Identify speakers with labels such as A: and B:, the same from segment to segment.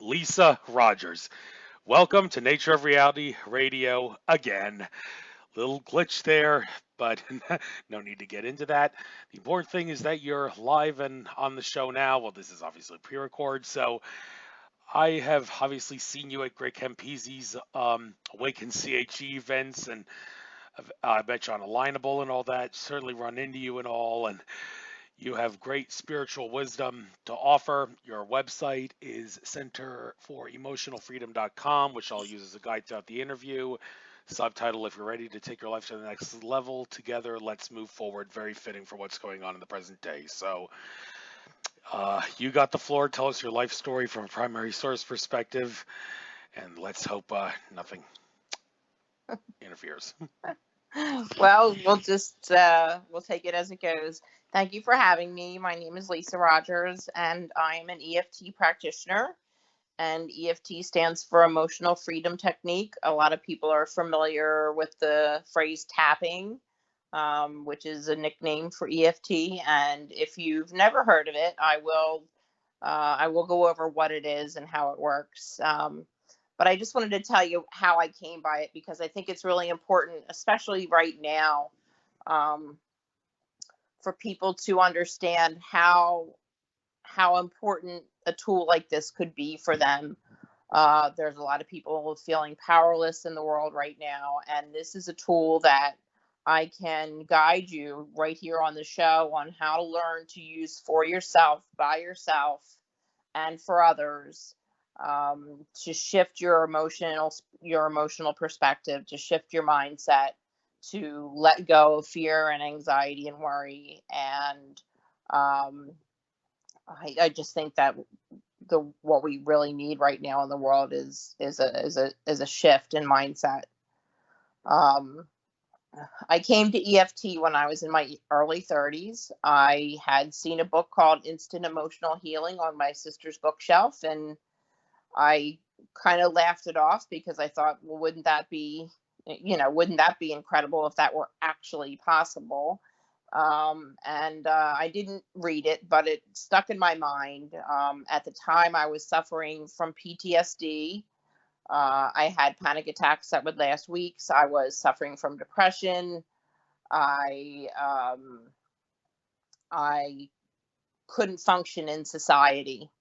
A: Lisa Rogers. Welcome to Nature of Reality Radio again. Little glitch there, but no need to get into that. The important thing is that you're live and on the show now. Well, this is obviously pre-record, so I have obviously seen you at Greg Campisi's Awaken CHE events, and I bet you on Alignable and all that. Certainly run into you and all, and you have great spiritual wisdom to offer. Your website is centerforemotionalfreedom.com, which I'll use as a guide throughout the interview. Subtitle: If you're ready to take your life to the next level together, let's move forward. Very fitting for what's going on in the present day. So, you got the floor. Tell us your life story from a primary source perspective, and let's hope nothing interferes.
B: Well, we'll take it as it goes. Thank you for having me. My name is Lisa Rogers, and I am an EFT practitioner. And EFT stands for Emotional Freedom Technique. A lot of people are familiar with the phrase tapping, which is a nickname for EFT. And if you've never heard of it, I will go over what it is and how it works. But I just wanted to tell you how I came by it, because I think it's really important, especially right now, for people to understand how important a tool like this could be for them. There's a lot of people feeling powerless in the world right now, and this is a tool that I can guide you right here on the show on how to learn to use for yourself, by yourself, and for others, to shift your emotional perspective, to shift your mindset, to let go of fear and anxiety and worry. And I just think that what we really need right now in the world is a shift in mindset. I came to EFT when I was in my early 30s. I had seen a book called Instant Emotional Healing on my sister's bookshelf, and I kind of laughed it off because I thought, well, wouldn't that be incredible if that were actually possible? I didn't read it, but it stuck in my mind. At the time, I was suffering from PTSD. I had panic attacks that would last weeks. I was suffering from depression. I couldn't function in society.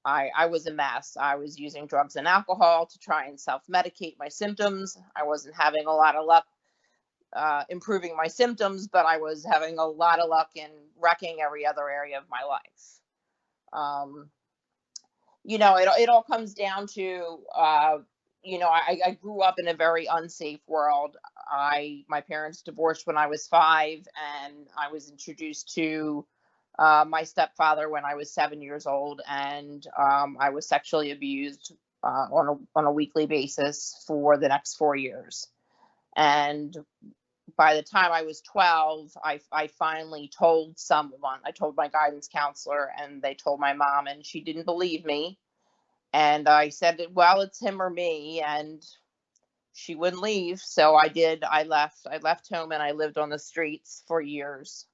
B: I was a mess. I was using drugs and alcohol to try and self-medicate my symptoms. I wasn't having a lot of luck improving my symptoms, but I was having a lot of luck in wrecking every other area of my life. It all comes down to, I grew up in a very unsafe world. My parents divorced when I was 5, and I was introduced to my stepfather when I was 7 years old, and I was sexually abused on a weekly basis for the next 4 years. And by the time I was 12, I finally told someone. I told my guidance counselor, and they told my mom, and she didn't believe me. And I said, well, it's him or me, and she wouldn't leave. So I did. I left home, and I lived on the streets for years.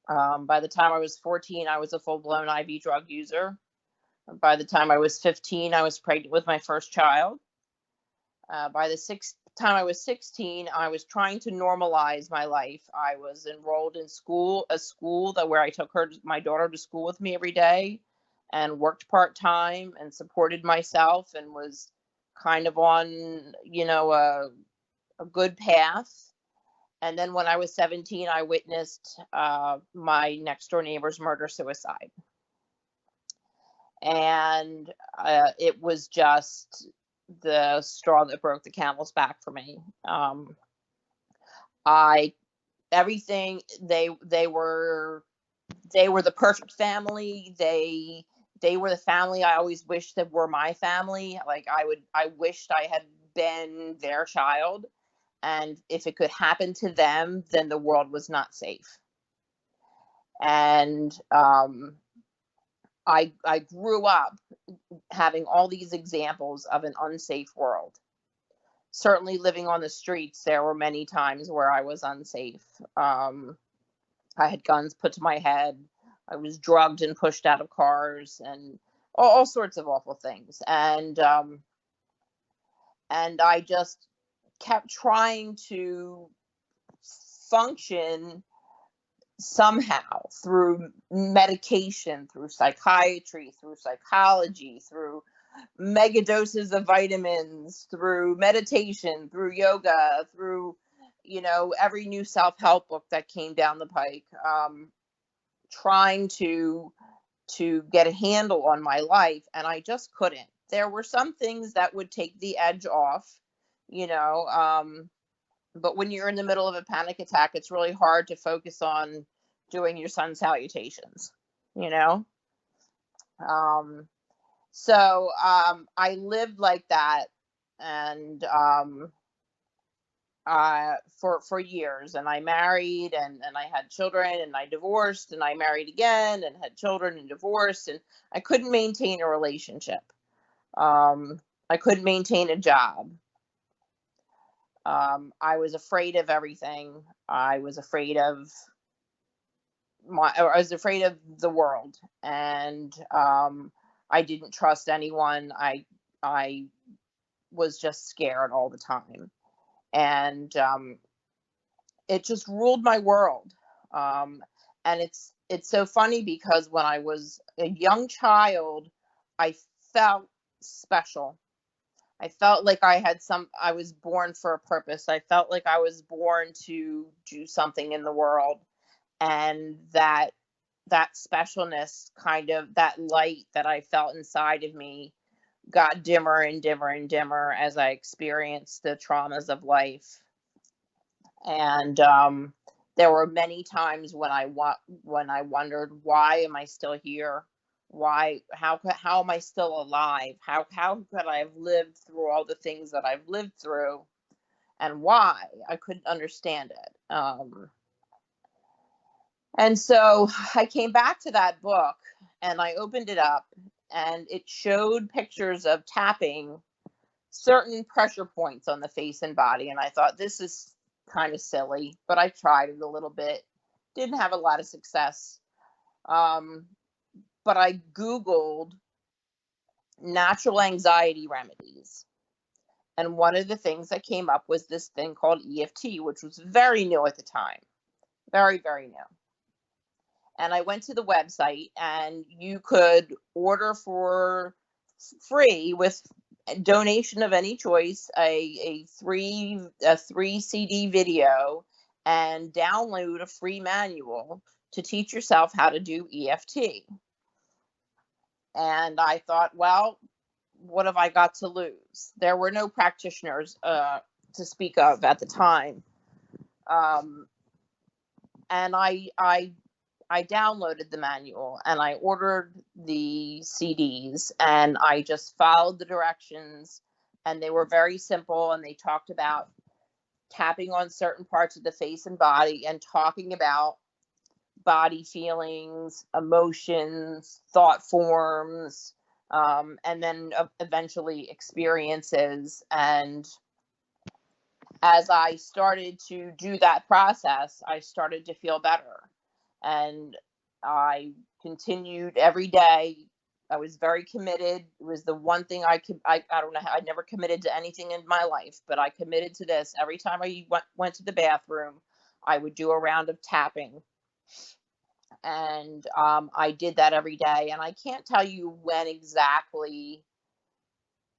B: By the time I was 14, I was a full-blown IV drug user. By the time I was 15, I was pregnant with my first child. By the time I was 16, I was trying to normalize my life. I was enrolled in a school where I took my daughter to school with me every day, and worked part-time and supported myself, and was kind of on, a good path. And then when I was 17, I witnessed my next door neighbor's murder-suicide. And it was just the straw that broke the camel's back for me. They were the perfect family. They were the family I always wished that were my family. Like I wished I had been their child. And if it could happen to them, then the world was not safe. And I grew up having all these examples of an unsafe world. Certainly living on the streets, there were many times where I was unsafe. I had guns put to my head. I was drugged and pushed out of cars, and all sorts of awful things. And I just kept trying to function somehow through medication, through psychiatry, through psychology, through mega doses of vitamins, through meditation, through yoga, through, every new self-help book that came down the pike, trying to get a handle on my life, and I just couldn't. There were some things that would take the edge off, you know, but when you're in the middle of a panic attack, it's really hard to focus on doing your sun salutations, you know? I lived like that, and for years, and I married, and I had children, and I divorced, and I married again and had children and divorced, and I couldn't maintain a relationship. I couldn't maintain a job. I was afraid of everything. I was afraid of the world, and I didn't trust anyone. I was just scared all the time, and it just ruled my world. And it's so funny because when I was a young child, I felt special. I felt like I was born for a purpose. I felt like I was born to do something in the world, and that specialness, kind of that light that I felt inside of me, got dimmer and dimmer and dimmer as I experienced the traumas of life. And there were many times when I wondered, why am I still here? How am I still alive? How could I have lived through all the things that I've lived through, and why? I couldn't understand it. And so I came back to that book, and I opened it up, and it showed pictures of tapping certain pressure points on the face and body. And I thought, this is kind of silly, but I tried it a little bit. Didn't have a lot of success. But I Googled natural anxiety remedies. And one of the things that came up was this thing called EFT, which was very new at the time. Very, very new. And I went to the website, and you could order for free, with donation of any choice, a 3 CD video, and download a free manual to teach yourself how to do EFT. And I thought, well, what have I got to lose? There were no practitioners to speak of at the time. And I downloaded the manual, and I ordered the CDs, and I just followed the directions, and they were very simple, and they talked about tapping on certain parts of the face and body, and talking about body feelings, emotions, thought forms, and then eventually experiences. And as I started to do that process, I started to feel better. And I continued every day. I was very committed. It was the one thing I don't know, I never committed to anything in my life, but I committed to this. Every time I went to the bathroom, I would do a round of tapping. And I did that every day. And I can't tell you when exactly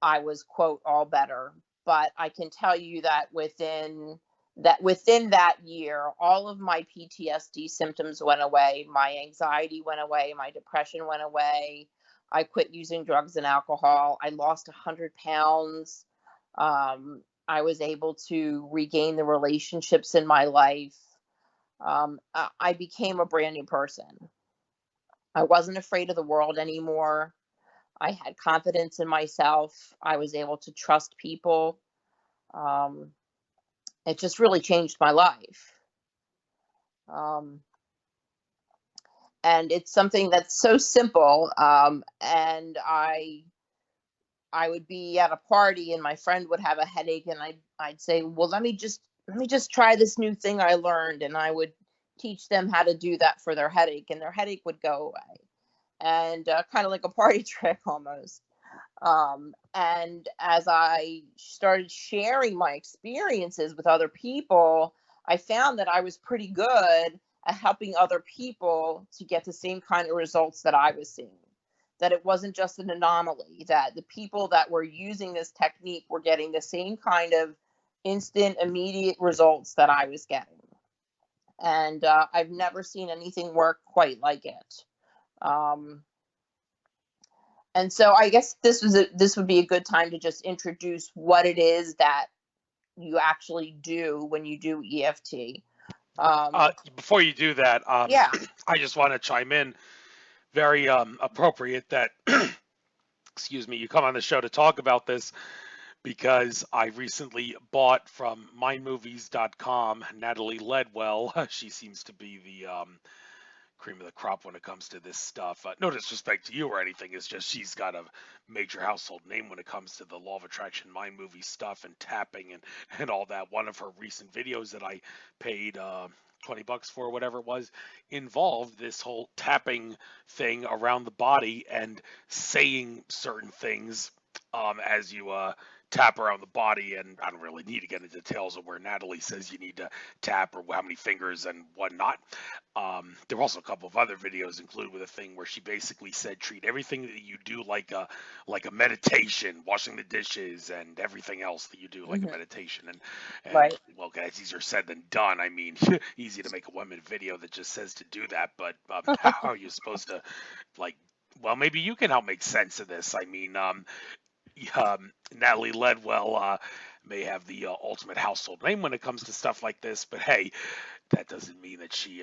B: I was, quote, all better, but I can tell you that within that year, all of my PTSD symptoms went away. My anxiety went away. My depression went away. I quit using drugs and alcohol. I lost 100 pounds. I was able to regain the relationships in my life. I became a brand new person. I wasn't afraid of the world anymore. I had confidence in myself. I was able to trust people. It just really changed my life. And it's something that's so simple. And I would be at a party, and my friend would have a headache, and I'd say, well, let me just try this new thing I learned. And I would teach them how to do that for their headache, and their headache would go away. and kind of like a party trick almost. And as I started sharing my experiences with other people, I found that I was pretty good at helping other people to get the same kind of results that I was seeing. That it wasn't just an anomaly, that the people that were using this technique were getting the same kind of instant, immediate results that I was getting. And I've never seen anything work quite like it. And so I guess this would be a good time to just introduce what it is that you actually do when you do EFT.
A: Before you do that,
B: Yeah.
A: I just want to chime in. Very appropriate that, excuse me, you come on the show to talk about this because I recently bought from mindmovies.com Natalie Ledwell. She seems to be the cream of the crop when it comes to this stuff. No disrespect to you or anything. It's just she's got a major household name when it comes to the law of attraction, mind movie stuff, and tapping and all that. One of her recent videos that I paid $20 for, whatever it was, involved this whole tapping thing around the body and saying certain things as you tap around the body. And I don't really need to get into details of where Natalie says you need to tap or how many fingers and whatnot. There were also a couple of other videos included with a thing where she basically said treat everything that you do like a meditation, washing the dishes and everything else that you do like a meditation. And
B: Right.
A: well, guys, easier said than done. I mean, easy to make a 1 minute video that just says to do that, but how are you supposed to like? Well, maybe you can help make sense of this. I mean, Natalie Ledwell may have the ultimate household name when it comes to stuff like this, but hey, that doesn't mean that she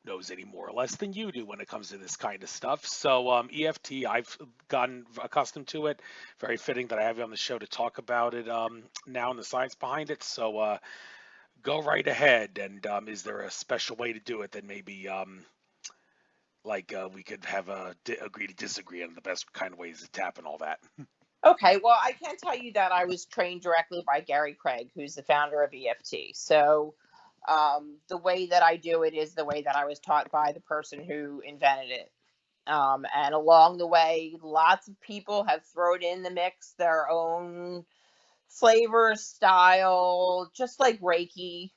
A: knows any more or less than you do when it comes to this kind of stuff. So EFT, I've gotten accustomed to it. Very fitting that I have you on the show to talk about it now and the science behind it. So go right ahead. And is there a special way to do it that maybe we could have a agree to disagree on the best kind of ways to tap and all that?
B: Okay, well, I can tell you that I was trained directly by Gary Craig, who's the founder of EFT. So the way that I do it is the way that I was taught by the person who invented it. And along the way, lots of people have thrown in the mix their own flavor, style, just like Reiki.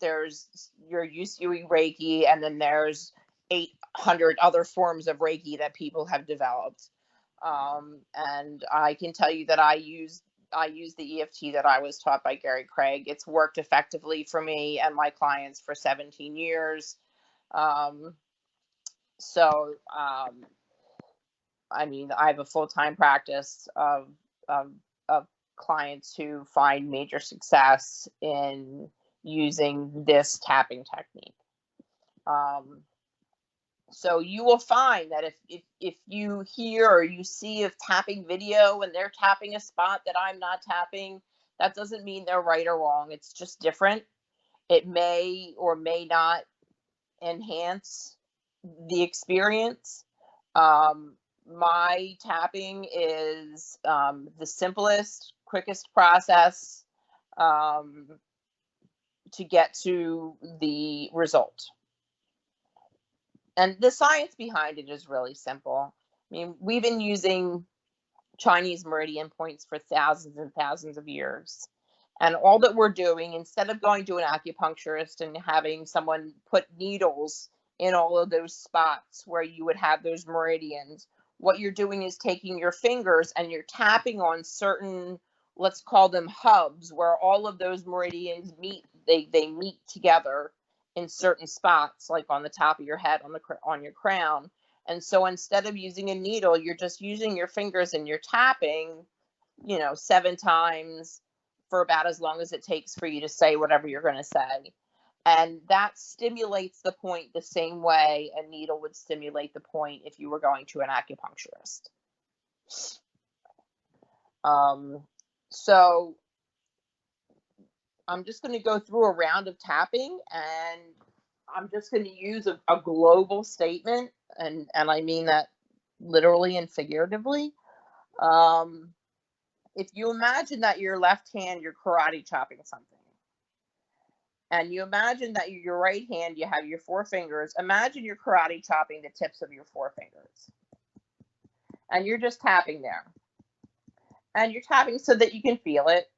B: There's your Usui Reiki, and then there's 800 other forms of Reiki that people have developed. And I can tell you that I use the EFT that I was taught by Gary Craig. It's worked effectively for me and my clients for 17 years. Um, so, I mean, I have a full-time practice of, of clients who find major success in using this tapping technique. So you will find that if you hear or you see a tapping video and they're tapping a spot that I'm not tapping, that doesn't mean they're right or wrong. It's just different. It may or may not enhance the experience. My tapping is the simplest, quickest process to get to the result. And the science behind it is really simple. I mean, we've been using Chinese meridian points for thousands and thousands of years. And all that we're doing, instead of going to an acupuncturist and having someone put needles in all of those spots where you would have those meridians, what you're doing is taking your fingers and you're tapping on certain, let's call them hubs, where all of those meridians meet. They meet together in certain spots, like on the top of your head, on your crown. And so instead of using a needle, you're just using your fingers and you're tapping, 7 times for about as long as it takes for you to say whatever you're going to say. And that stimulates the point the same way a needle would stimulate the point if you were going to an acupuncturist. So I'm just going to go through a round of tapping, and I'm just going to use a global statement, and I mean that literally and figuratively. If you imagine that your left hand, you're karate chopping something, And you imagine that your right hand, you have your 4 fingers. Imagine you're karate chopping the tips of your 4 fingers. And you're just tapping there. And you're tapping so that you can feel it.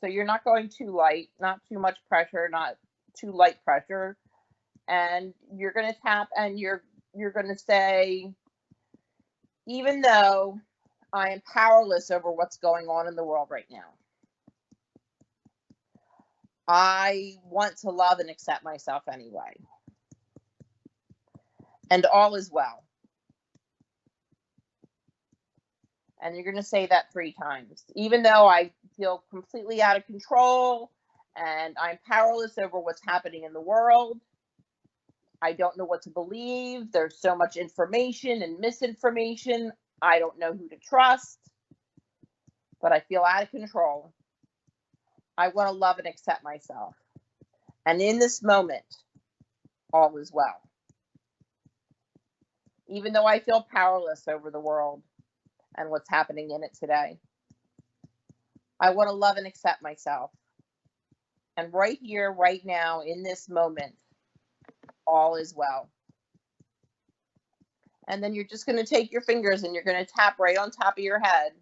B: So you're not going too light, not too much pressure, not too light pressure. And you're going to tap and you're going to say, even though I am powerless over what's going on in the world right now, I want to love and accept myself anyway. And all is well. And you're going to say that 3 times. Even though I feel completely out of control and I'm powerless over what's happening in the world, I don't know what to believe. There's so much information and misinformation. I don't know who to trust, but I feel out of control. I want to love and accept myself. And in this moment, all is well. Even though I feel powerless over the world and what's happening in it today, I want to love and accept myself. And right here, right now, in this moment, all is well. And then you're just going to take your fingers and you're going to tap right on top of your head.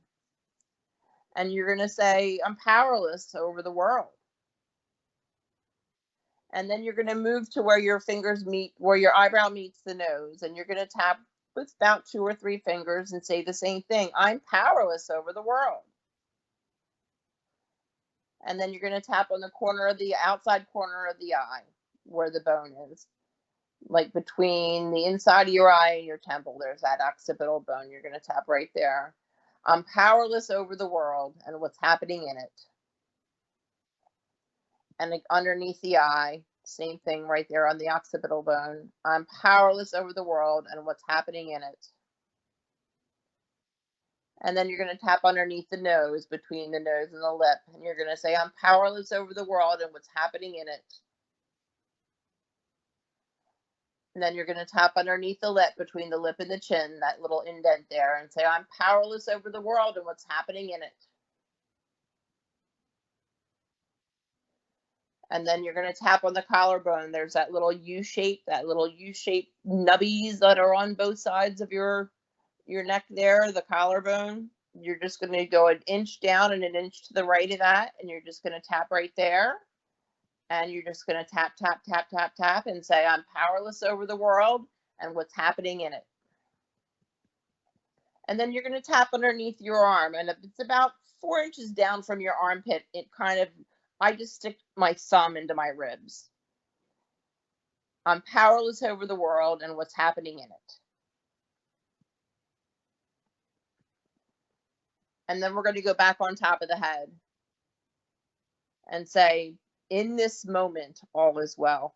B: And you're going to say, I'm powerless over the world. And then you're going to move to where your fingers meet, where your eyebrow meets the nose. And you're going to tap with about 2 or 3 fingers and say the same thing. I'm powerless over the world. And then you're going to tap on the corner of the outside corner of the eye where the bone is. Like between the inside of your eye and your temple, there's that occipital bone. You're going to tap right there. I'm powerless over the world and what's happening in it. And underneath the eye, same thing right there on the occipital bone. I'm powerless over the world and what's happening in it. And then you're going to tap underneath the nose, between the nose and the lip. And you're going to say, I'm powerless over the world and what's happening in it. And then you're going to tap underneath the lip, between the lip and the chin, that little indent there, and say, I'm powerless over the world and what's happening in it. And then you're going to tap on the collarbone. There's that little U-shape, nubbies that are on both sides of your neck there, the collarbone. You're just going to go an inch down and an inch to the right of that, and you're just going to tap right there. And you're just going to tap, tap, tap, tap, tap, and say, I'm powerless over the world and what's happening in it. And then you're going to tap underneath your arm. And if it's about 4 inches down from your armpit, I just stick my thumb into my ribs. I'm powerless over the world and what's happening in it. And then we're going to go back on top of the head and say, in this moment, all is well.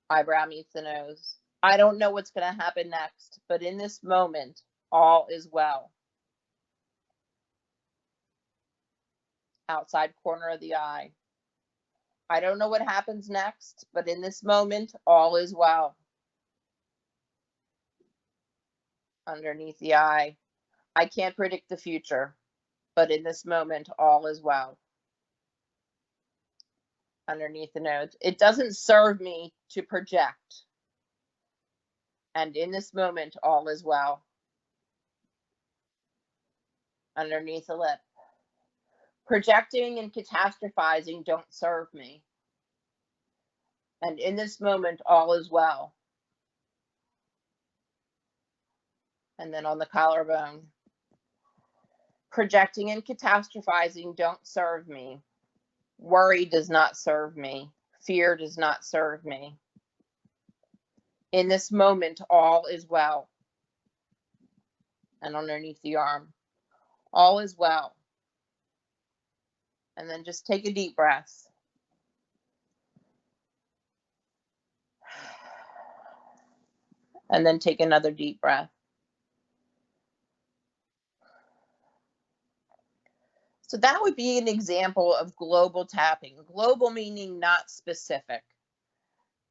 B: Eyebrow meets the nose. I don't know what's going to happen next, but in this moment, all is well. Outside corner of the eye. I don't know what happens next, but in this moment, all is well. Underneath the eye. I can't predict the future, but in this moment, all is well. Underneath the nose. It doesn't serve me to project. And in this moment, all is well. Underneath the lip. Projecting and catastrophizing don't serve me. And in this moment, all is well. And then on the collarbone. Projecting and catastrophizing don't serve me. Worry does not serve me. Fear does not serve me. In this moment, all is well. And underneath the arm, all is well. And then just take a deep breath. And then take another deep breath. So that would be an example of global tapping. Global meaning not specific.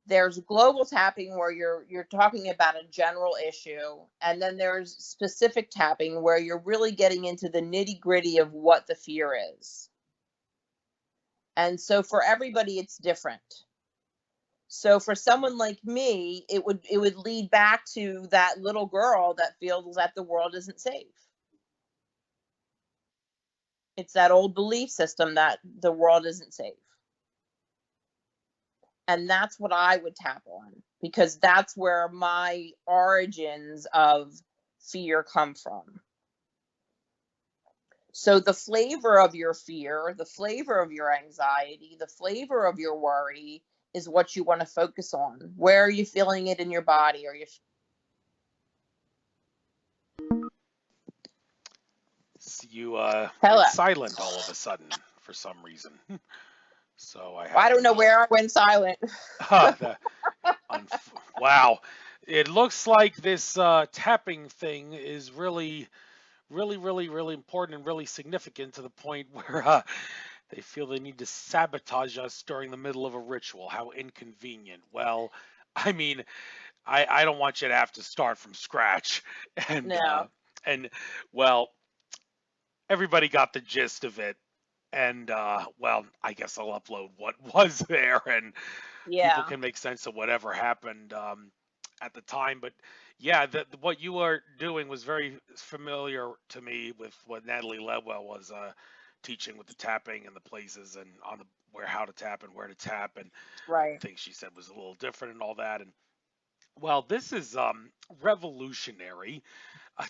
B: There's global tapping where you're talking about a general issue, and then there's specific tapping where you're really getting into the nitty-gritty of what the fear is. And so for everybody, it's different. So for someone like me, it would lead back to that little girl that feels that the world isn't safe. It's that old belief system that the world isn't safe. And that's what I would tap on, because that's where my origins of fear come from. So the flavor of your fear, the flavor of your anxiety, the flavor of your worry is what you want to focus on. Where are you feeling it in your body? Are you
A: You
B: Hello?
A: went silent all of a sudden for some reason. So I
B: I
A: had
B: don't know
A: to.
B: where I went silent.
A: The, wow, it looks like this tapping thing is really, really, really, really important and really significant to the point where they feel they need to sabotage us during the middle of a ritual. How inconvenient. Well, I mean, I don't want you to have to start from scratch, and
B: No.
A: and well, everybody got the gist of it. And well, I guess I'll upload what was there, and people
B: Yeah.
A: can make sense of whatever happened at the time. But yeah, what you were doing was very familiar to me with what Natalie Ledwell was teaching with the tapping and the places and on the where how to tap and where to tap, and
B: Right.
A: things she said was a little different and all that. And well, this is revolutionary,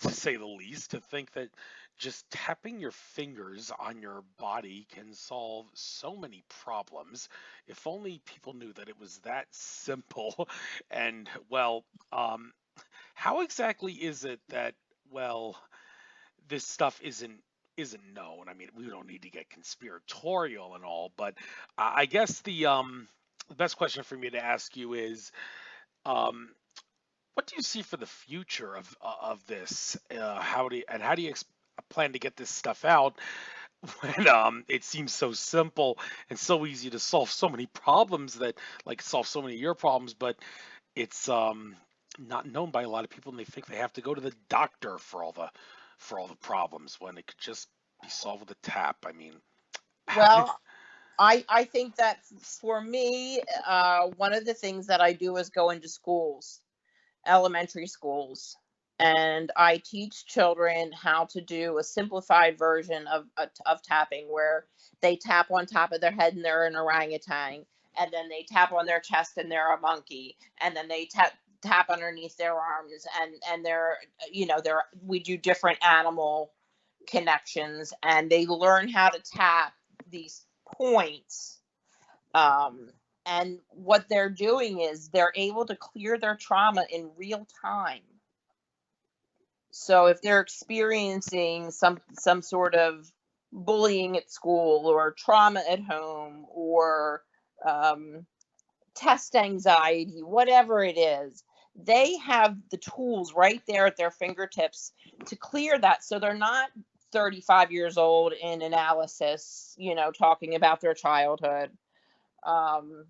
A: to say the least, to think that just tapping your fingers on your body can solve so many problems. If only people knew that it was that simple. And well, how exactly is it that, well, this stuff isn't known? I mean, we don't need to get conspiratorial and all, but I guess the best question for me to ask you is, um, what do you see for the future of this? How do you plan to get this stuff out when it seems so simple and so easy to solve so many problems that like solve so many of your problems, but it's not known by a lot of people and they think they have to go to the doctor for all the problems when it could just be solved with a tap. I mean, how do you,
B: Well, I think that for me, one of the things that I do is go into schools, elementary schools, and I teach children how to do a simplified version of tapping, where they tap on top of their head and they're an orangutan, and then they tap on their chest and they're a monkey, and then they tap underneath their arms, and they're, they're, we do different animal connections, and they learn how to tap these points. um, and what they're doing is they're able to clear their trauma in real time. So if they're experiencing some sort of bullying at school or trauma at home or um, test anxiety, whatever it is, they have the tools right there at their fingertips to clear that. So they're not 35 years old in analysis, talking about their childhood. Um,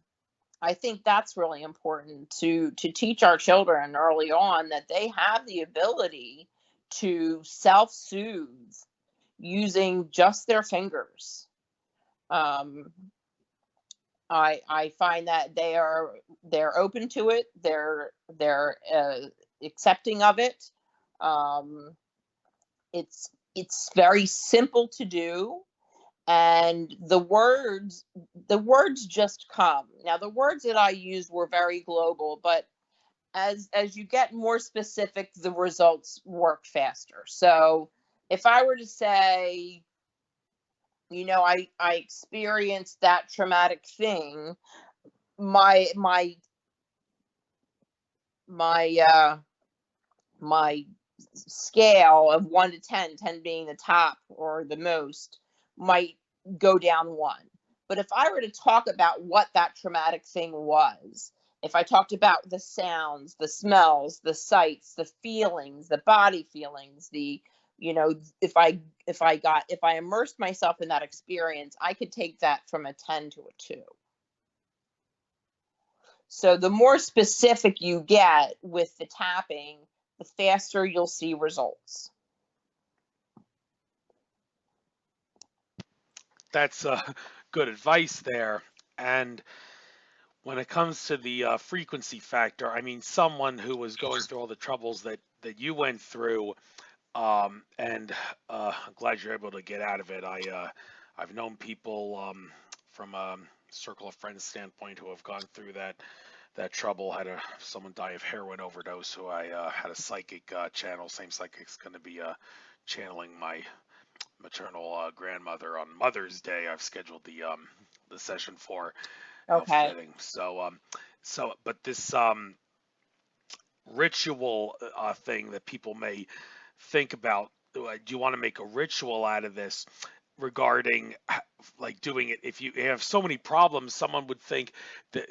B: I think that's really important to teach our children early on, that they have the ability to self-soothe using just their fingers. Um, I find that they're open to it. They're accepting of it. Um, it's very simple to do, and the words just come. Now, the words that I used were very global, but as you get more specific, the results work faster. So if I were to say, I experienced that traumatic thing, my my my scale of 1 to 10, 10 being the top or the most, might go down 1. But if I were to talk about what that traumatic thing was, if I talked about the sounds, the smells, the sights, the feelings, the body feelings, if I immersed myself in that experience, I could take that from a 10 to a 2. So the more specific you get with the tapping, the faster you'll see results.
A: that's good advice there. And when it comes to the frequency factor, I mean, someone who was going through all the troubles that you went through, and I'm glad you're able to get out of it. I've known people from a circle of friends standpoint who have gone through that trouble. Had someone die of heroin overdose who I had a psychic channel. Same psychic's going to be channeling my maternal grandmother on Mother's Day. I've scheduled the session for. How
B: Okay.
A: fitting. But this ritual thing that people may think about. Do you want to make a ritual out of this regarding like doing it? If you have so many problems, someone would think that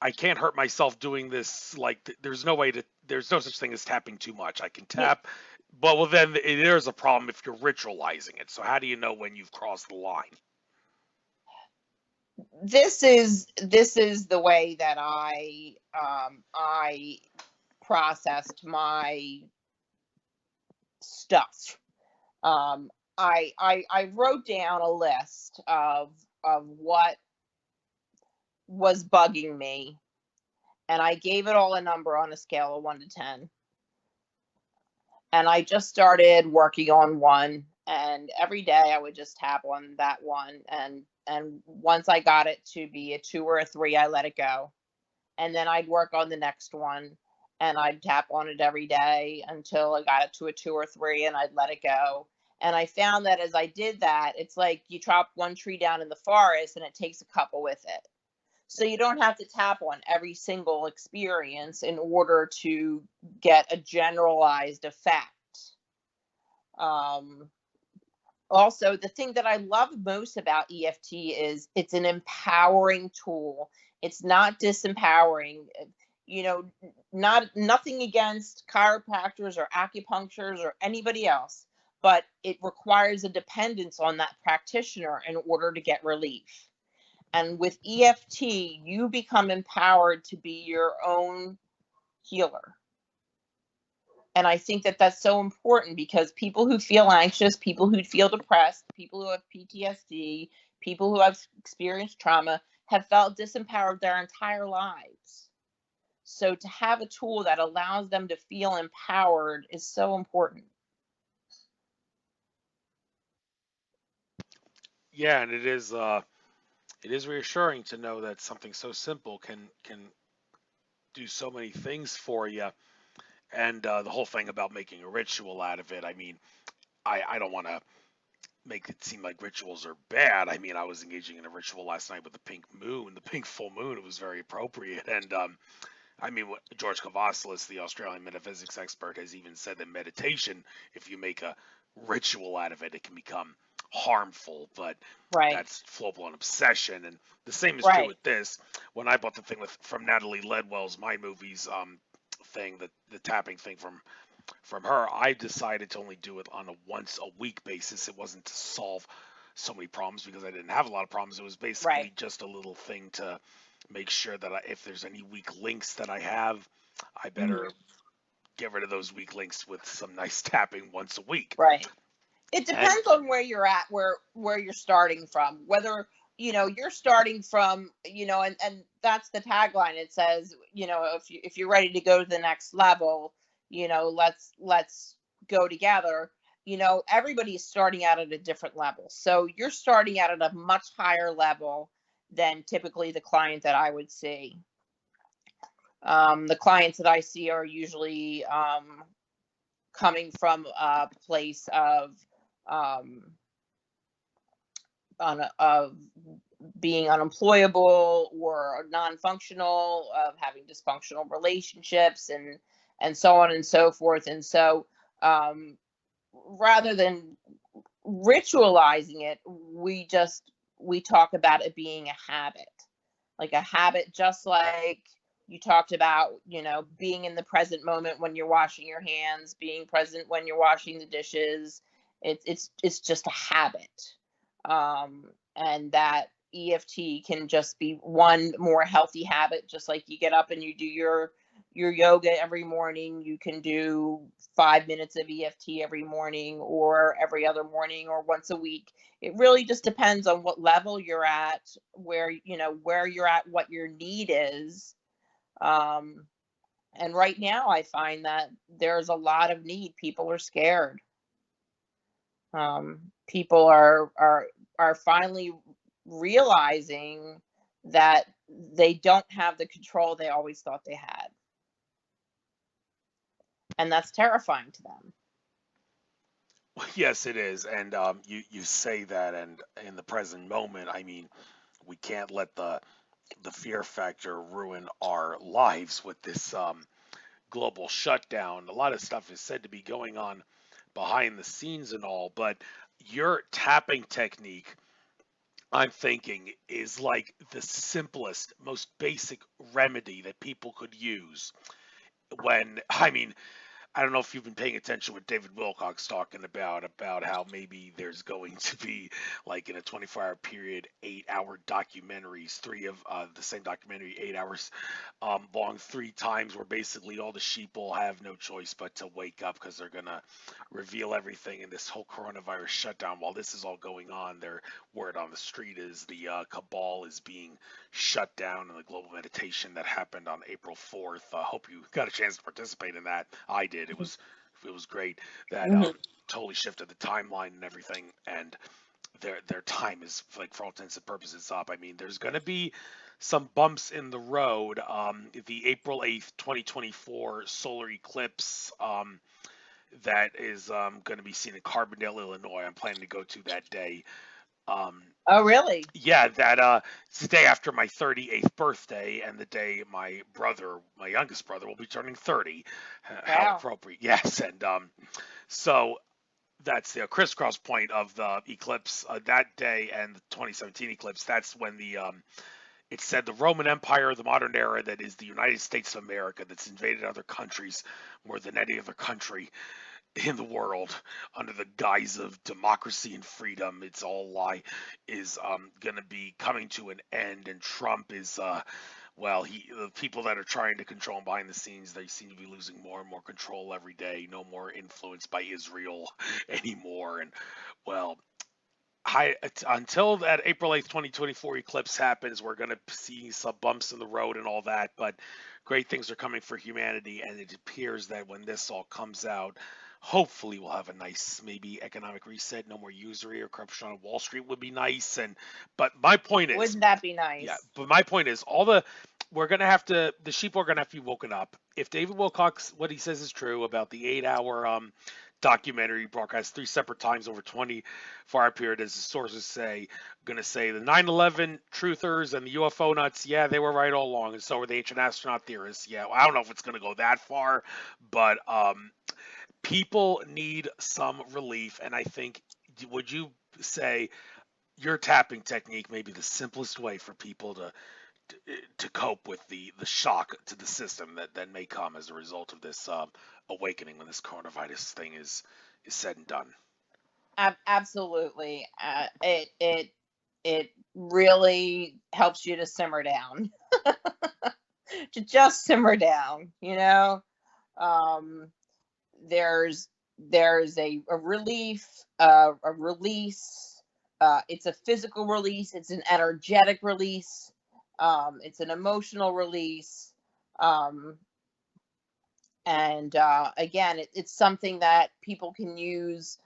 A: I can't hurt myself doing this. Like there's no such thing as tapping too much. I can
B: Y-
A: tap, but well then there's a problem if you're ritualizing it. So how do you know when you've crossed the line?
B: this is the way that I processed my stuff. I wrote down a list of what was bugging me, and I gave it all a number on a scale of 1 to 10. And I just started working on one, and every day I would just tap on that one, and once I got it to be a 2 or a 3, I let it go. And then I'd work on the next one, and I'd tap on it every day until I got it to a 2 or 3, and I'd let it go. And I found that as I did that, it's like you chop one tree down in the forest and it takes a couple with it. So you don't have to tap on every single experience in order to get a generalized effect. Um, Also, the thing that I love most about EFT is it's an empowering tool. It's not disempowering. You know, nothing against chiropractors or acupuncturists or anybody else, but it requires a dependence on that practitioner in order to get relief. And with EFT, you become empowered to be your own healer. And I think that that's so important because people who feel anxious, people who feel depressed, people who have PTSD, people who have experienced trauma have felt disempowered their entire lives. So to have a tool that allows them to feel empowered is so important.
A: Yeah, and it is reassuring to know that something so simple can do so many things for you. And the whole thing about making a ritual out of it. I mean, I don't want to make it seem like rituals are bad. I mean, I was engaging in a ritual last night with the pink moon, the pink full moon. It was very appropriate. And I mean, what George Kavasilis, the Australian metaphysics expert, has even said that meditation, if you make a ritual out of it, it can become harmful. But
B: Right.
A: that's full blown obsession. And the same is true
B: Right.
A: with this. When I bought the thing from Natalie Ledwell's My Movies thing, the tapping thing from her, I decided to only do it on a once a week basis. It wasn't to solve so many problems because I didn't have a lot of problems. It was
B: Right.
A: basically just a little thing to make sure that if there's any weak links that I have, I
B: Mhm.
A: better get rid of those weak links with some nice tapping once a week.
B: Right. It
A: And
B: depends on where you're at, where you're starting from. Whether you're starting from, and that's the tagline. It says, if you're ready to go to the next level, let's go together. Everybody's starting out at a different level. So you're starting out at a much higher level than typically the client that I would see. The clients that I see are usually coming from a place of um, of being unemployable or non-functional, of having dysfunctional relationships, and so on and so forth. And so, rather than ritualizing it, we talk about it being a habit, like a habit, just like you talked about, being in the present moment when you're washing your hands, being present when you're washing the dishes. It's just a habit, and that EFT can just be one more healthy habit, just like you get up and you do your yoga every morning. You can do 5 minutes of EFT every morning or every other morning or once a week. It really just depends on what level you're at, where you're at, what your need is. Um, and right now, I find that there's a lot of need. People are scared. People are finally realizing that they don't have the control they always thought they had, and that's terrifying to them.
A: Yes, it is, and you say that, and in the present moment, I mean, we can't let the fear factor ruin our lives with this global shutdown. A lot of stuff is said to be going on behind the scenes and all, but your tapping technique, I'm thinking, is like the simplest, most basic remedy that people could use when, I mean, I don't know if you've been paying attention what David Wilcock's talking about how maybe there's going to be like in a 24-hour period 8-hour documentaries, three of the same documentary 8 hours long, three times, where basically all the sheep will have no choice but to wake up because they're gonna reveal everything in this whole coronavirus shutdown. While this is all going on, their word on the street is the cabal is being shut down, and the global meditation that happened on April 4th. I hope you got a chance to participate in that. I did. It was great. That
B: Hmm.
A: totally shifted the timeline and everything, and their time is, like, for all intents and purposes, up. I mean, there's going to be some bumps in the road. The April 8th, 2024 solar eclipse that is going to be seen in Carbondale, Illinois. I'm planning to go to that day. Um,
B: Oh, really?
A: yeah, that it's the day after my 38th birthday, and the day my brother, my youngest brother, will be turning 30. How
B: Wow.
A: appropriate. Yes, and so that's the crisscross point of the eclipse, that day, and the 2017 eclipse. That's when it said the Roman Empire, the modern era, that is the United States of America, that's invaded other countries more than any other country in the world under the guise of democracy and freedom. It's all a lie. Is going to be coming to an end, and Trump is well, the people that are trying to control him behind the scenes, they seem to be losing more and more control every day. No more influence by Israel anymore, and well, until that April 8th, 2024 eclipse happens, we're going to see some bumps in the road and all that, but great things are coming for humanity, and it appears that when this all comes out, hopefully we'll have a nice, maybe, economic reset. No more usury or corruption on Wall Street would be nice. And but my point is,
B: Wouldn't that be
A: yeah,
B: nice?
A: but my point is, we're gonna have to, the sheep are gonna have to be woken up. If David Wilcock's, what he says is true about the 8-hour documentary broadcast three separate times over 24-hour period, as the sources say, gonna say the 9/11 truthers and the UFO nuts, yeah, they were right all along, and so were the ancient astronaut theorists. Yeah, well, I don't know if it's gonna go that far, but people need some relief, and I think, would you say your tapping technique may be the simplest way for people to cope with the shock to the system that may come as a result of this awakening when this coronavirus thing is said and done.
B: Absolutely. It really helps you to simmer down, to just simmer down. Um, there's a relief, a release. It's a physical release. It's an energetic release. It's an emotional release. Um, and again, it's something that people can use.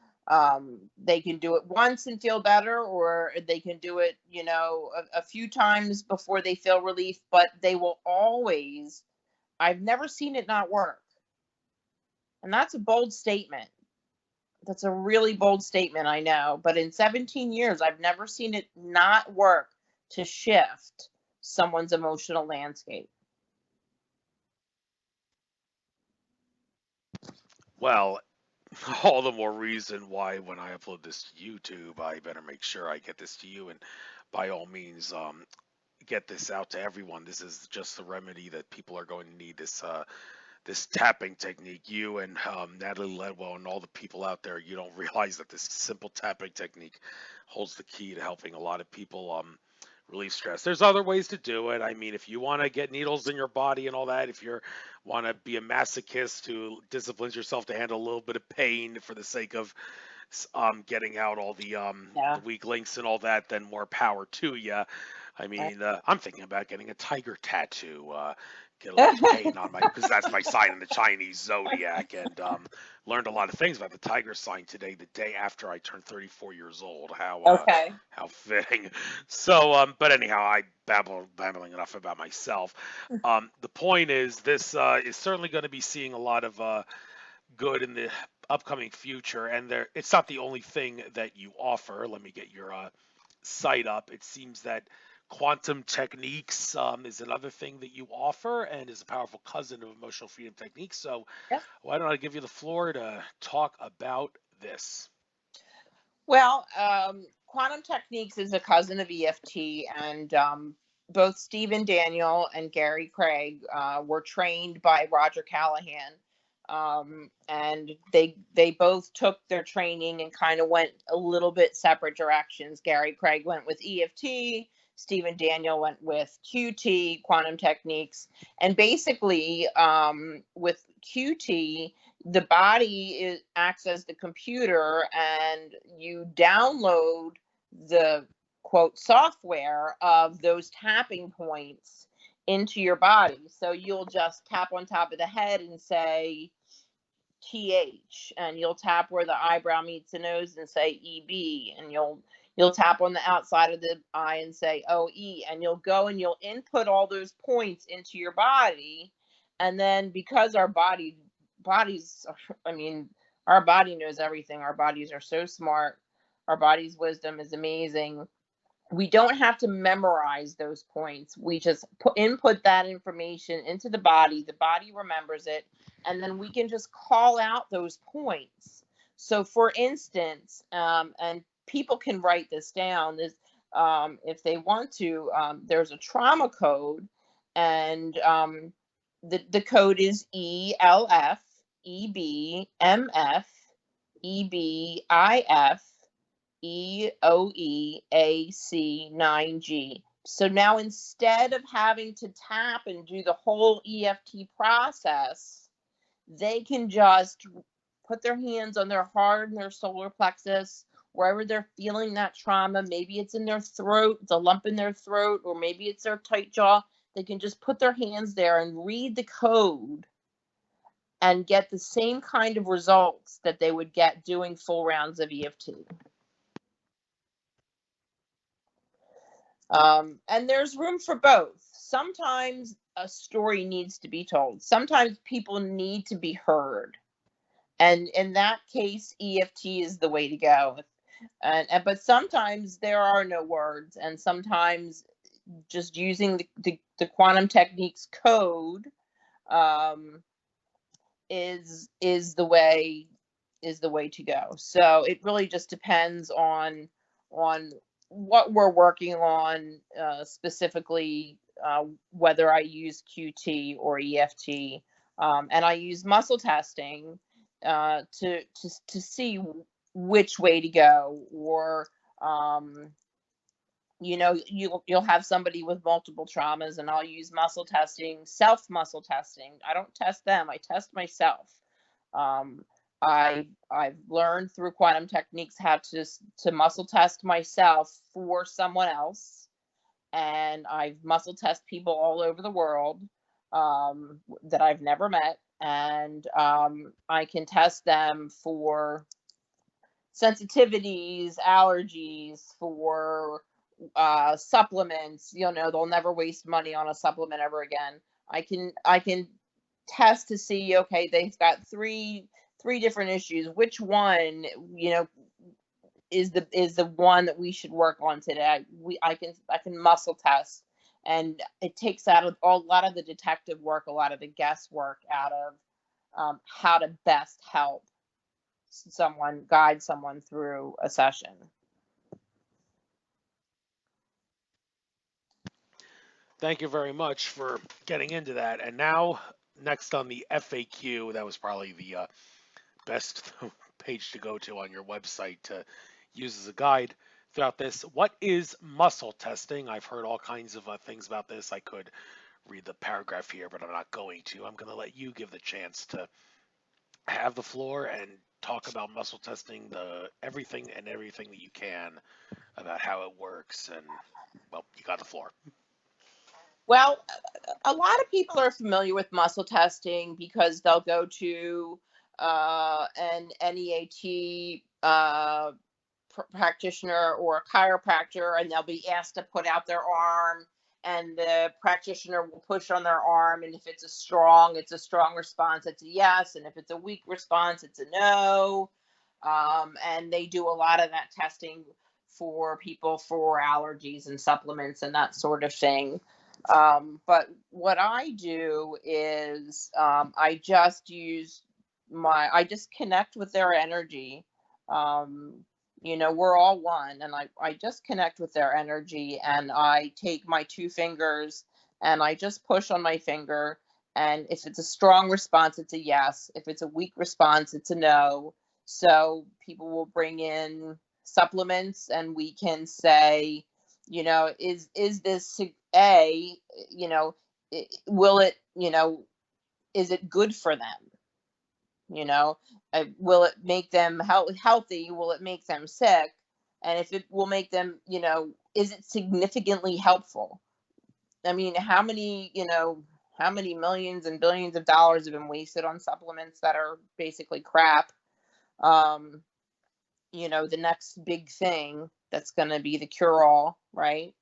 B: They can do it once and feel better, or they can do it, a few times before they feel relief. But they will always. I've never seen it not work, and that's a bold statement. That's a really bold statement, I know. But in 17 years, I've never seen it not work to shift someone's emotional landscape.
A: Well, all the more reason why when I upload this to YouTube, I better make sure I get this to you, and by all means, get this out to everyone. This is just the remedy that people are going to need. This tapping technique. You and Natalie Ledwell and all the people out there, you don't realize that this simple tapping technique holds the key to helping a lot of people relieve stress. There's other ways to do it. I mean, if you want to get needles in your body and all that, if you want to be a masochist who disciplines yourself to handle a little bit of pain for the sake of getting out all
B: Yeah.
A: the weak links and all that, then more power to you. I mean, I'm thinking about getting a tiger tattoo. Get a little pain on my, because that's my sign in the Chinese zodiac, and learned a lot of things about the tiger sign today, the day after I turned 34 years old.
B: Okay.
A: How fitting. So, but anyhow, babbling enough about myself. The point is, this is certainly going to be seeing a lot of good in the upcoming future, and it's not the only thing that you offer. Let me get your site up. It seems that quantum techniques is another thing that you offer and is a powerful cousin of emotional freedom techniques. So
B: Yep.
A: why don't I give you the floor to talk about this?
B: Well, quantum techniques is a cousin of EFT, and both Stephen Daniel and Gary Craig were trained by Roger Callahan, and they both took their training and kind of went a little bit separate directions. Gary Craig went with EFT. Stephen Daniel went with QT, quantum techniques, and basically with QT, the body acts as the computer, and you download the quote software of those tapping points into your body. So you'll just tap on top of the head and say TH, and you'll tap where the eyebrow meets the nose and say EB, and you'll tap on the outside of the eye and say OE, and you'll go and you'll input all those points into your body. And then because our bodies, I mean, our body knows everything. Our bodies are so smart. Our body's wisdom is amazing. We don't have to memorize those points. We just input that information into the body remembers it, and then we can just call out those points. So for instance, and people can write this down, this if they want to, there's a trauma code, and the code is ELF EBMF EBIF EOEAC9G. So now instead of having to tap and do the whole EFT process, they can just put their hands on their heart and their solar plexus, wherever they're feeling that trauma. Maybe it's in their throat, it's a lump in their throat, or maybe it's their tight jaw. They can just put their hands there and read the code and get the same kind of results that they would get doing full rounds of EFT. And there's room for both. Sometimes a story needs to be told. Sometimes people need to be heard. And in that case, EFT is the way to go. But sometimes there are no words, and sometimes just using the quantum techniques code is the way to go. So it really just depends on what we're working on, specifically whether I use QT or EFT, and I use muscle testing to see which way to go, or you'll have somebody with multiple traumas, and I'll use muscle testing, self muscle testing. I don't test them, I test myself. I've learned through quantum techniques how to muscle test myself for someone else, and I've muscle test people all over the world that I've never met, and I can test them for sensitivities, allergies, for supplements. They'll never waste money on a supplement ever again. I can test to see, okay, they've got three different issues. Which one, is the one that we should work on today? I can muscle test, and it takes out a lot of the detective work, a lot of the guesswork out of how to best help guide someone through a session.
A: Thank you very much for getting into that. And now, next on the FAQ, that was probably the best page to go to on your website to use as a guide. throughout this. What is muscle testing? I've heard all kinds of things about this. I could read the paragraph here, but I'm not going to. I'm going to let you give the chance to have the floor and talk about muscle testing, the everything that you can about how it works. And well, you got the floor.
B: Well, a lot of people are familiar with muscle testing because they'll go to an NEAT practitioner or a chiropractor, and they'll be asked to put out their arm, and the practitioner will push on their arm, and if it's a strong response, it's a yes, and if it's a weak response, it's a no. And they do a lot of that testing for people for allergies and supplements and that sort of thing. But what I do is I just connect with their energy. We're all one, and I just connect with their energy, and I take my two fingers and I just push on my finger. And if it's a strong response, it's a yes. If it's a weak response, it's a no. So people will bring in supplements, and we can say, is this a, will it, is it good for them? Will it make them healthy? Will it make them sick? And if it will make them, is it significantly helpful? I mean, how many millions and billions of dollars have been wasted on supplements that are basically crap? The next big thing that's going to be the cure-all, right?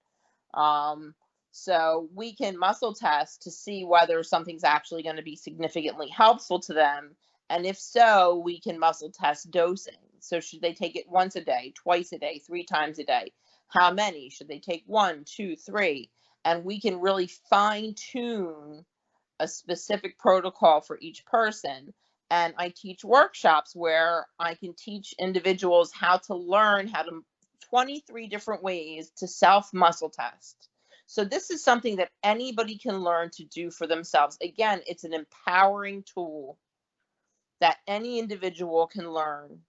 B: So we can muscle test to see whether something's actually going to be significantly helpful to them. And if so, we can muscle test dosing. So should they take it once a day, twice a day, 3 times a day? How many? Should they take 1, 2, 3? And we can really fine tune a specific protocol for each person. And I teach workshops where I can teach individuals how to learn 23 different ways to self muscle test. So this is something that anybody can learn to do for themselves. Again, it's an empowering tool that any individual can learn.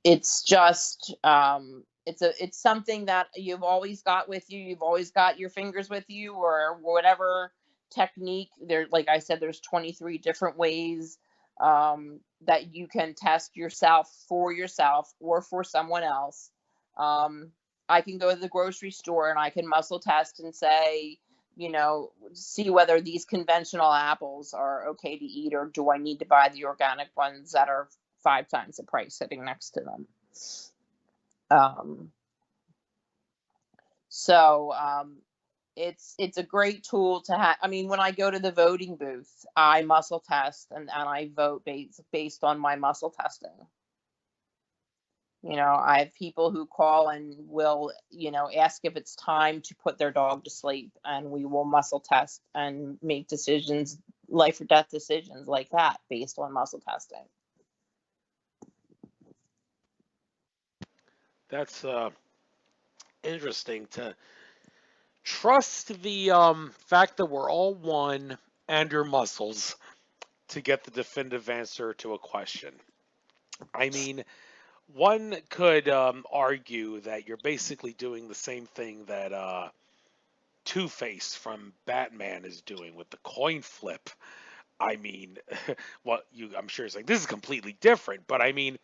B: It's just it's something that you've always got with you. You've always got your fingers with you, or whatever technique. Like I said, there's 23 different ways that you can test yourself or for someone else. I can go to the grocery store and I can muscle test and say, see whether these conventional apples are okay to eat, or do I need to buy the organic ones that are 5 times the price sitting next to them. It's a great tool to have. I mean, when I go to the voting booth, I muscle test and I vote based on my muscle testing. I have people who call and will, ask if it's time to put their dog to sleep, and we will muscle test and make decisions, life or death decisions like that based on muscle testing.
A: That's interesting to trust the fact that we're all one and your muscles to get the definitive answer to a question. I mean, one could argue that you're basically doing the same thing that Two-Face from Batman is doing with the coin flip. I mean, I'm sure it's like this is completely different, but I mean,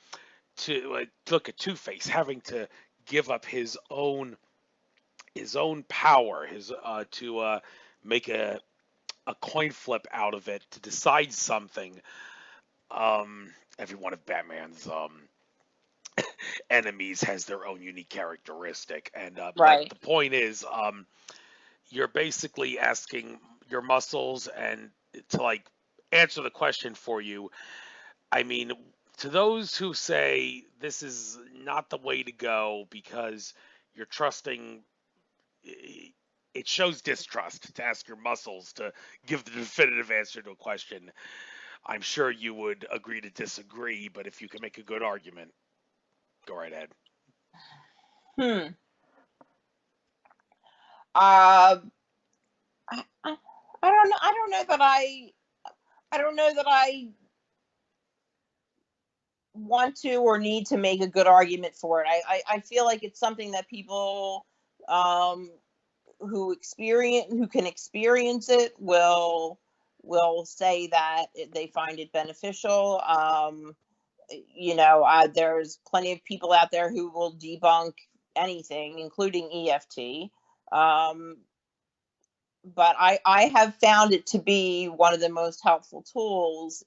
A: to look at Two-Face having to give up his own power, his to make a coin flip out of it to decide something. Every one of Batman's enemies has their own unique characteristic, and but
B: Right.
A: the point is, you're basically asking your muscles and to like answer the question for you. I mean, to those who say this is not the way to go because you're trusting, it shows distrust to ask your muscles to give the definitive answer to a question. I'm sure you would agree to disagree, but if you can make a good argument, go right ahead.
B: Hmm. Uh, I don't know. I don't know that I want to or need to make a good argument for it. I feel like it's something that people um, who can experience it will say that they find it beneficial. There's plenty of people out there who will debunk anything, including EFT. But I have found it to be one of the most helpful tools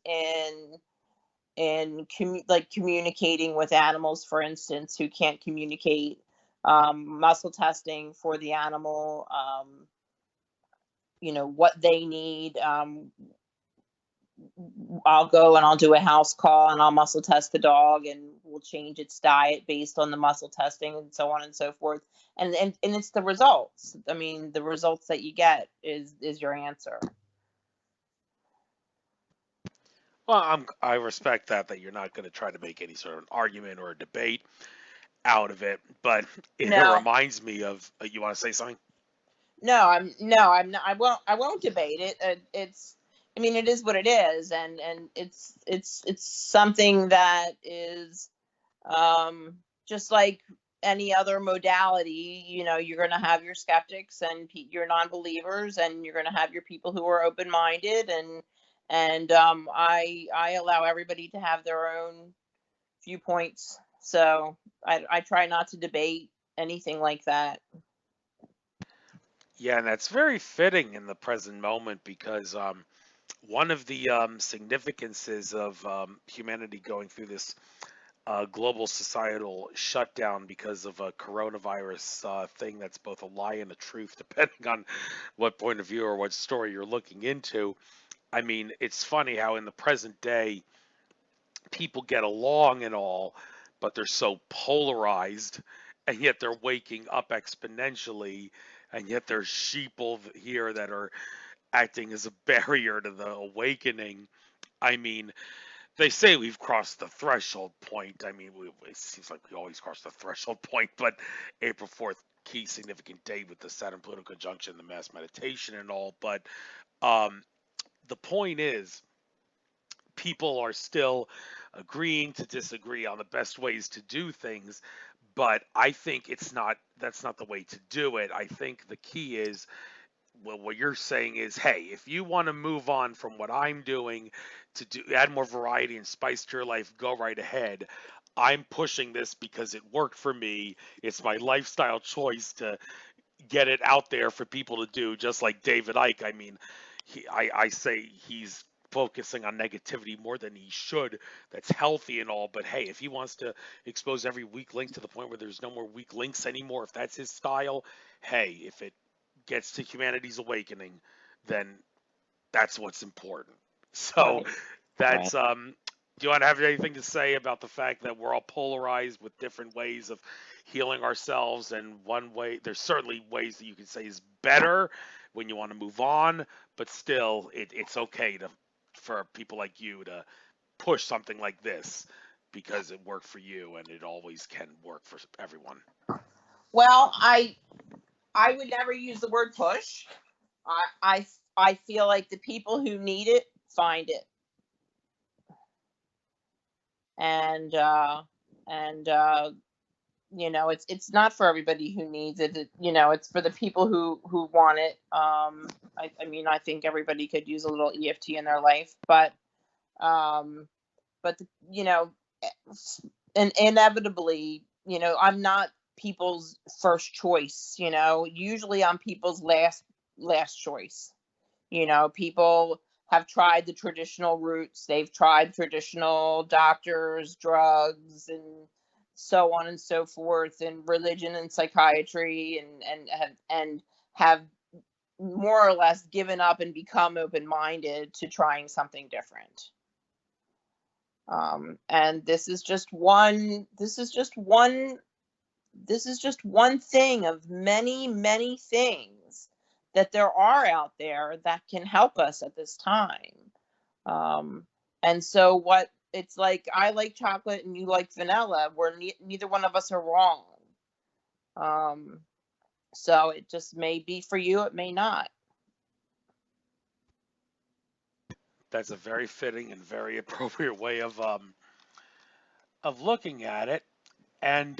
B: like communicating with animals, for instance, who can't communicate. Muscle testing for the animal, what they need. I'll go and I'll do a house call and I'll muscle test the dog, and we'll change its diet based on the muscle testing and so on and so forth. And it's the results. I mean, the results that you get is your answer.
A: Well, I respect that you're not going to try to make any sort of an argument or a debate out of it, but it
B: No,
A: reminds me of you want to say something?
B: I'm not. I won't debate it. I mean, it is what it is, and it's something that is just like any other modality. You're going to have your skeptics and your non-believers, and you're going to have your people who are open-minded, and I allow everybody to have their own viewpoints. So I try not to debate anything like that.
A: Yeah, and that's very fitting in the present moment because one of the significances of humanity going through this global societal shutdown because of a coronavirus thing that's both a lie and a truth, depending on what point of view or what story you're looking into. I mean, it's funny how in the present day people get along and all, but they're so polarized, and yet they're waking up exponentially, and yet there's sheeple here that are acting as a barrier to the awakening. I mean, they say we've crossed the threshold point. I mean, it seems like we always cross the threshold point, but April 4th, key significant date with the Saturn Pluto conjunction, the mass meditation, and all. But um, the point is, people are still agreeing to disagree on the best ways to do things. But I think that's not the way to do it. I think the key is, well, what you're saying is, hey, if you want to move on from what I'm doing to add more variety and spice to your life, go right ahead. I'm pushing this because it worked for me. It's my lifestyle choice to get it out there for people to do, just like David Icke. I mean, I say he's focusing on negativity more than he should. That's healthy and all, but hey, if he wants to expose every weak link to the point where there's no more weak links anymore, if that's his style, hey, if it gets to humanity's awakening, then that's what's important. So
B: Right. Right.
A: that's do you want to have anything to say about the fact that we're all polarized with different ways of healing ourselves? And one way, there's certainly ways that you can say is better when you want to move on, but still, it's okay to for people like you to push something like this because it worked for you, and it always can work for everyone.
B: Well, I would never use the word push. I feel like the people who need it find it, and it's not for everybody who needs it. It's for the people who want it. I mean, I think everybody could use a little EFT in their life, um, but and inevitably, I'm not people's first choice. Usually I'm people's last choice. People have tried the traditional routes. They've tried traditional doctors, drugs, and so on and so forth, and religion and psychiatry, and have more or less given up and become open-minded to trying something different. And this is just one. This is just one thing of many, many things that there are out there that can help us at this time. And so what it's like, I like chocolate and you like vanilla. Neither one of us are wrong. Um, so it just may be for you, it may not.
A: That's a very fitting and very appropriate way of of looking at it. And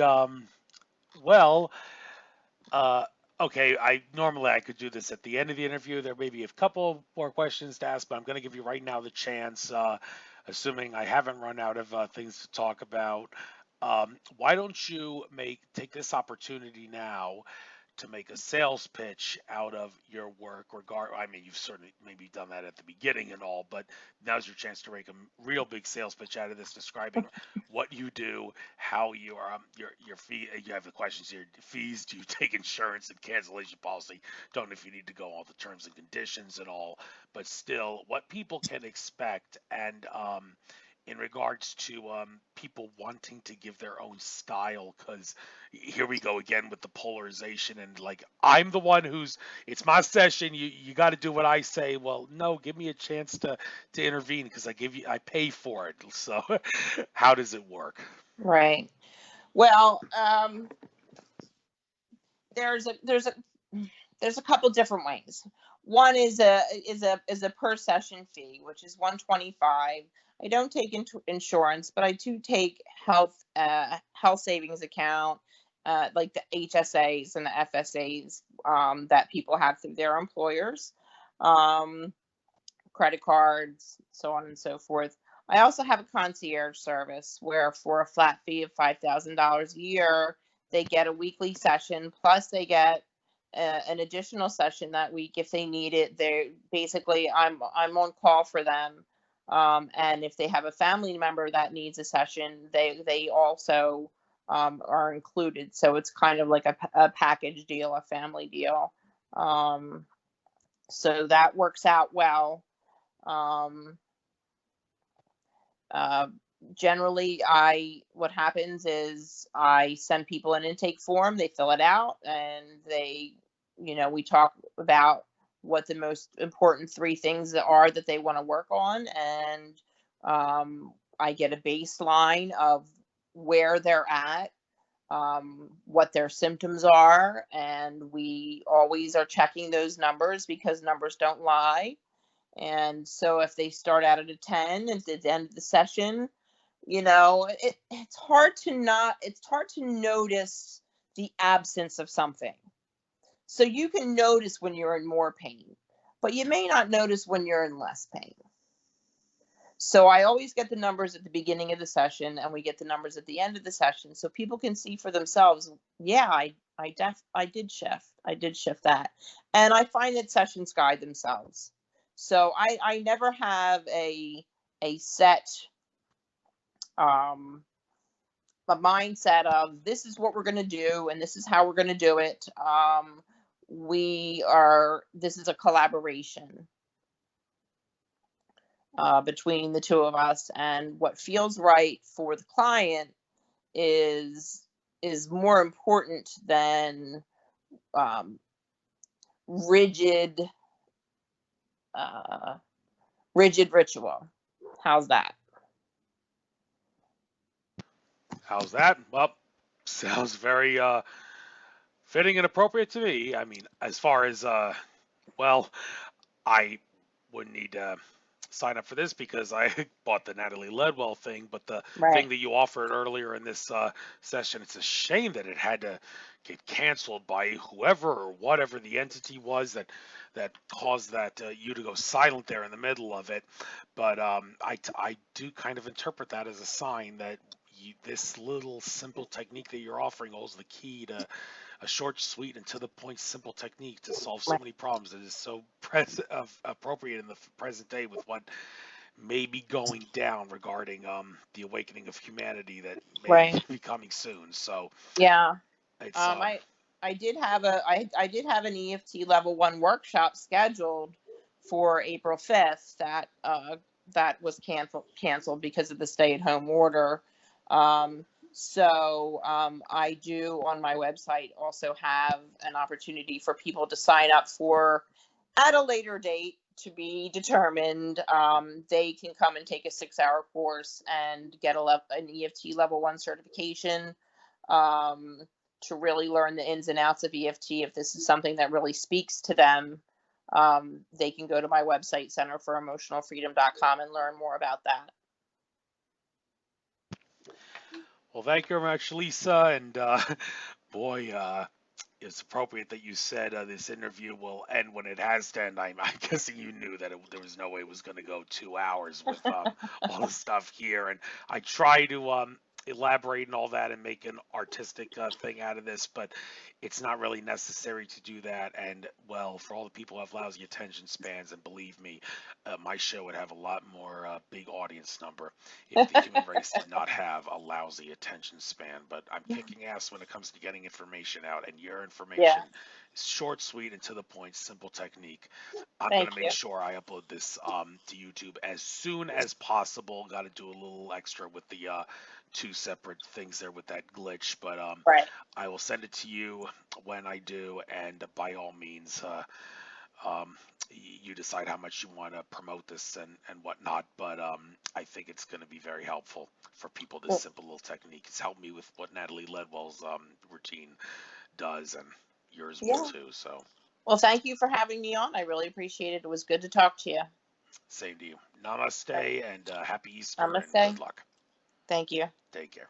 A: well, uh, okay, I could do this at the end of the interview. There may be a couple more questions to ask, but I'm going to give you right now the chance, assuming I haven't run out of things to talk about. Why don't you take this opportunity now to make a sales pitch out of your work? I mean, you've certainly maybe done that at the beginning and all, but now's your chance to make a real big sales pitch out of this, describing what you do, how your fee. You have the questions here: fees, do you take insurance and cancellation policy? Don't know if you need to go all the terms and conditions and all, but still, what people can expect. And in regards to people wanting to give their own style, because here we go again with the polarization, and like, I'm the one who's, it's my session, you got to do what I say. Well, no, give me a chance to intervene, because I pay for it. So how does it work?
B: Right. Well, there's a couple different ways. One is a per session fee, which is $125. I don't take insurance, but I do take health savings account, like the HSAs and the FSAs that people have through their employers, credit cards, so on and so forth. I also have a concierge service where, for a flat fee of $5,000 a year, they get a weekly session, plus they get an additional session that week if they need it. They basically, I'm on call for them, and if they have a family member that needs a session, they also are included. So it's kind of like a package deal, a family deal. So that works out well. Generally, what happens is I send people an intake form, they fill it out, and we talk about what the most important 3 things are that they want to work on. And I get a baseline of where they're at, what their symptoms are, and we always are checking those numbers, because numbers don't lie. And so if they start out at a 10 at the end of the session, it's hard to notice the absence of something. So you can notice when you're in more pain, but you may not notice when you're in less pain. So I always get the numbers at the beginning of the session, and we get the numbers at the end of the session, so people can see for themselves. Yeah, I did shift that, and I find that sessions guide themselves. So I never have a set a mindset of, this is what we're going to do and this is how we're going to do it. This is a collaboration between the two of us, and what feels right for the client is more important than rigid ritual. How's that?
A: How's that? Well, sounds very fitting and appropriate to me. I mean, as far as well, I wouldn't need to sign up for this because I bought the Natalie Ledwell thing, but the thing
B: Right.
A: that you offered earlier in this session, it's a shame that it had to get canceled by whoever or whatever the entity was that caused that you to go silent there in the middle of it. But I do kind of interpret that as a sign that this little simple technique that you're offering holds the key to a short, sweet, and to the point, simple technique to solve so
B: Right.
A: many problems that is so appropriate in the present day with what may be going down regarding the awakening of humanity that may
B: Right.
A: be coming soon. So
B: Yeah.
A: it's
B: I did have an EFT level 1 workshop scheduled for April 5th that was canceled because of the stay-at-home order. So I do, on my website, also have an opportunity for people to sign up for, at a later date to be determined. They can come and take a 6-hour course and get an EFT level 1 certification, to really learn the ins and outs of EFT. If this is something that really speaks to them, they can go to my website, centerforoemotionalfreedom.com, and learn more about that.
A: Well, thank you very much, Lisa. And boy, it's appropriate that you said this interview will end when it has to end. I'm guessing you knew that there was no way it was going to go 2 hours with all the stuff here. And I try to elaborate and all that and make an artistic thing out of this, but it's not really necessary to do that. And well, for all the people who have lousy attention spans, and believe me, my show would have a lot more big audience number if the human race did not have a lousy attention span. But I'm kicking ass when it comes to getting information out, and your
B: Yeah,
A: information is short, sweet, and to the point, simple technique. I'm going
B: thank
A: to make
B: you.
A: sure I upload this to YouTube as soon as possible. Got to do a little extra with the two separate things there with that glitch, but
B: Right.
A: I will send it to you when I do, and by all means, um, you decide how much you want to promote this and whatnot. But I think it's going to be very helpful for people. This
B: Well,
A: simple little technique. It's helped me with what Natalie Ledwell's routine does, and yours will
B: yeah.
A: too. So
B: Well, thank you for having me on. I really appreciate it. It was good to talk to you.
A: same to you. Namaste and happy Easter and
B: Namaste.
A: good luck.
B: Thank you.
A: Take care.